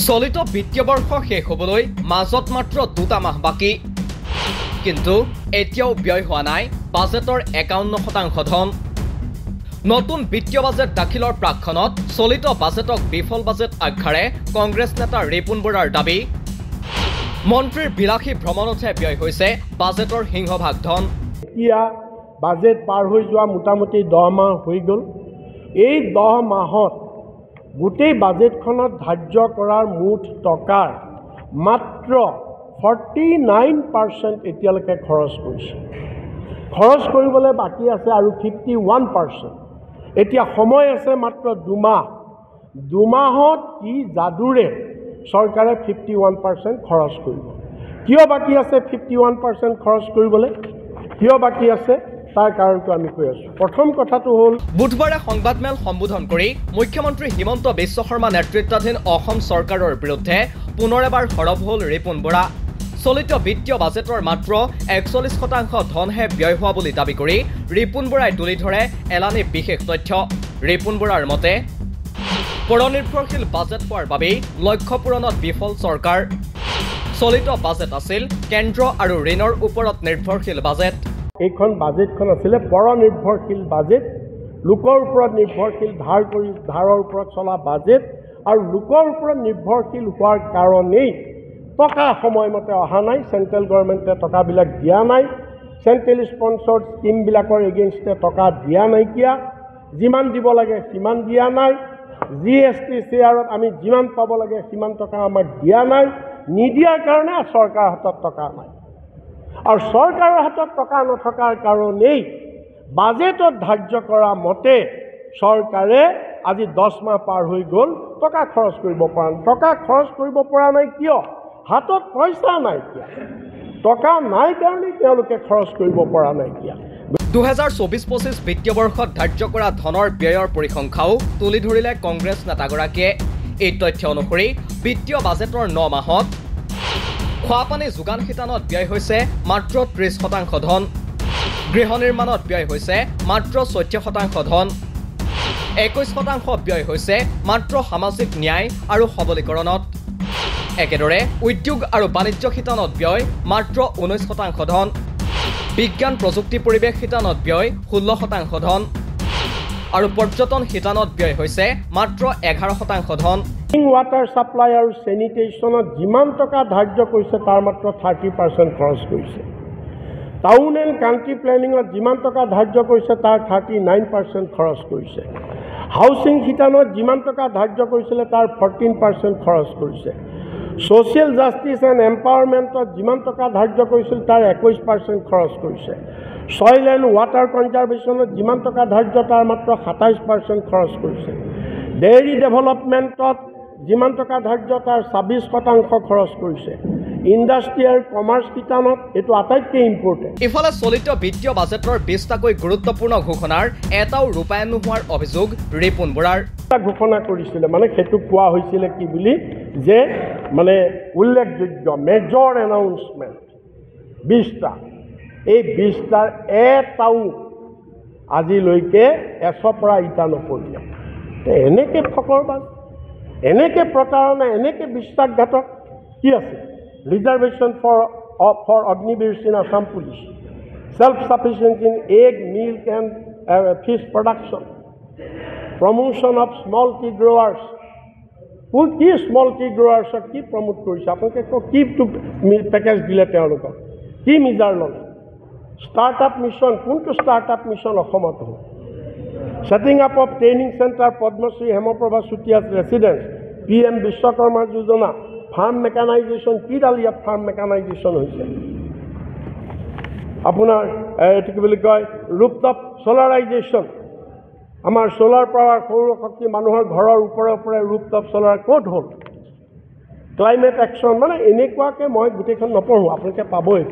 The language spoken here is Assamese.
চলিত বিত্তীয় বৰ্ষ শেষ হ'বলৈ মাজত মাত্ৰ 2 মাহ বাকী কিন্তু এতিয়াও ব্যয় হোৱা নাই বাজেটৰ 51% ধন নতুন বিত্তীয় বাজেট দাখিলৰ প্ৰাক্ষণত চলিত বাজেটক বিফল বাজেট আখ্যাৰে কংগ্ৰেছ নেতা ৰিপুন বৰাৰ দাবী মন্ত্ৰীৰ বিলাসী ভ্ৰমণতহে ব্যয় হৈছে বাজেটৰ সিংহভাগ ধন এতিয়া বাজেট পাৰ হৈ যোৱা মোটামুটি 10 মাহ হৈ গ'ল এই 10 মাহত গোটেই বাজেটখনত ধাৰ্য কৰাৰ মুঠ টকাৰ মাত্ৰ 49% এতিয়ালৈকে খৰচ কৰিছে খৰচ কৰিবলৈ বাকী আছে আৰু 51% এতিয়া সময় আছে মাত্ৰ 2 মাহ 2 মাহত কি যাদুৰে চৰকাৰে 51% খৰচ কৰিব কিয় বাকী আছে 51% খৰচ কৰিবলৈ কিয় বাকী আছে তাৰ কাৰণটো আমি কৈ আছো প্ৰথম কথাটো হ'ল বুধবাৰে সংবাদমেল সম্বোধন কৰি মুখ্যমন্ত্ৰী হিমন্ত বিশ্ব শৰ্মা নেতৃত্বাধীন অসম চৰকাৰৰ বিৰুদ্ধে পুনৰ এবাৰ সৰব হ'ল ৰিপুন বৰা চলিত বিত্তীয় বাজেটৰ মাত্ৰ 41% ধনহে ব্যয় হোৱা বুলি দাবী কৰি ৰিপুন বৰাই তুলি ধৰে এলানি বিশেষ তথ্য ৰিপুন বৰাৰ মতে পৰনিৰ্ভৰশীল বাজেট হোৱাৰ বাবেই লক্ষ্য পূৰণত বিফল চৰকাৰ চলিত বাজেট আছিল কেন্দ্ৰ আৰু ঋণৰ ওপৰত নিৰ্ভৰশীল বাজেট এইখন বাজেটখন আছিল পৰনিৰ্ভৰশীল বাজেট লোকৰ ওপৰত নিৰ্ভৰশীল ধাৰৰ ওপৰত চলা বাজেট আৰু লোকৰ ওপৰত নিৰ্ভৰশীল হোৱাৰ কাৰণেই টকা সময়মতে অহা নাই চেন্ট্ৰেল গভৰ্ণমেণ্টে টকাবিলাক দিয়া নাই চেন্ট্ৰেল স্পন্সৰ্ড স্কিমবিলাকৰ এগেইনষ্টে টকা দিয়া নাইকিয়া যিমান দিব লাগে সিমান দিয়া নাই জিএছটি শ্বেয়াৰত আমি যিমান পাব লাগে সিমান টকা আমাক দিয়া নাই নিদিয়াৰ কাৰণে চৰকাৰৰ হাতত টকা নাই আৰু চৰকাৰৰ হাতত টকা নথকাৰ কাৰণেই বাজেটত ধাৰ্য কৰা মতে চৰকাৰে আজি 10 মাহ পাৰ হৈ গ'ল টকা খৰচ কৰিব পৰা নাই কিয় হাতত পইচা নাই কিয় টকা নাই কাৰণে তেওঁলোকে খৰচ কৰিব পৰা নাই কিয় 2024-25 বিত্তীয় বৰ্ষত ধাৰ্য কৰা ধনৰ ব্যয়ৰ পৰিসংখ্যাও তুলি ধৰিলে কংগ্ৰেছ নেতাগৰাকীয়ে এই তথ্য অনুসৰি বিত্তীয় বাজেটৰ 9 মাহত খোৱাপানী যোগান শিতানত ব্যয় হৈছে মাত্ৰ 30% ধন গৃহ নিৰ্মাণত ব্যয় হৈছে মাত্ৰ 14% ধন 21% ব্যয় হৈছে মাত্ৰ সামাজিক ন্যায় আৰু সবলীকৰণত একেদৰে উদ্যোগ আৰু বাণিজ্য শিতানত ব্যয় মাত্ৰ 19% ধন বিজ্ঞান প্ৰযুক্তি পৰিৱেশ শিতানত ব্যয় 16% ধন আৰু পৰ্যটন শিতানত ব্যয় হৈছে মাত্ৰ 11% ধন ৱাটাৰ সাপ্লাই আৰু স্যানিটেশ্যনত যিমান টকা ধাৰ্য কৰিছে তাৰ মাত্ৰ 30% খৰচ কৰিছে টাউন এণ্ড কাণ্ট্ৰি প্লেনিঙত যিমান টকা ধাৰ্য কৰিছে তাৰ 39% খৰচ কৰিছে হাউচিং শিতানত যিমান টকা ধাৰ্য কৰিছিলে তাৰ 14% খৰচ কৰিছে সোশ্যাল জাষ্টিস এণ্ড এম্পাৱাৰমেণ্টত যিমান টকা ধাৰ্য কৰিছিল তাৰ 21% খৰচ কৰিছে সইল এণ্ড ৱাটাৰ কনজাৰ্ভেশ্যনত যিমান টকা ধাৰ্য তাৰ মাত্ৰ 27% খৰচ কৰিছে ডেইৰী ডেভেলপমেণ্টত যিমান টকা ধাৰ্য তাৰ 26% খৰচ কৰিছে ইণ্ডাষ্ট্ৰি আৰু কমাৰ্চ শিতানত এইটো আটাইতকৈ ইম্পৰ্টেণ্ট ইফালে চলিত বিত্তীয় বাজেটৰ 20টাকৈ গুৰুত্বপূৰ্ণ ঘোষণাৰ এটাও ৰূপায়ণ নোহোৱাৰ অভিযোগ ৰিপুন বৰাৰ ঘোষণা কৰিছিলে মানে সেইটো কোৱা হৈছিলে কি বুলি যে মানে উল্লেখযোগ্য মেজৰ এনাউন্সমেণ্ট 20টা এই 20টাৰ এটাও আজিলৈকে এচপৰা ইটা নপৰিলে এনেকৈ ফকৰবাজ এনেকৈ প্ৰতাৰণা এনেকৈ বিশ্বাসঘাতক কি আছে reservation for Agniveer in Assam police self sufficiency in egg milk and fish production promotion of small tea growers কি স্মল টি গ্ৰোৱাৰ্ছক কি প্ৰমোট কৰিছে আপোনালোকে কি পেকেজ দিলে তেওঁলোকক কি মিজাৰ ল'লে ষ্টাৰ্টআপ মিছন কোনটো ষ্টাৰ্টআপ মিছন অসমত হ'ল setting up of training center Padmasri Hemaprabha Sutia's residence PM Vishwakarma Yojana farm mechanization kidal yat farm mechanization hoise apunar etu ki boli koy rooftop solarization amar solar power সৌৰ শক্তি মানুহৰ ঘৰৰ ওপৰে rooftop solar ক'ত হ'ল climate action মানে এনেকুৱাকে মই গুটেখন নপঢ়ো আপোনালোকে পাবই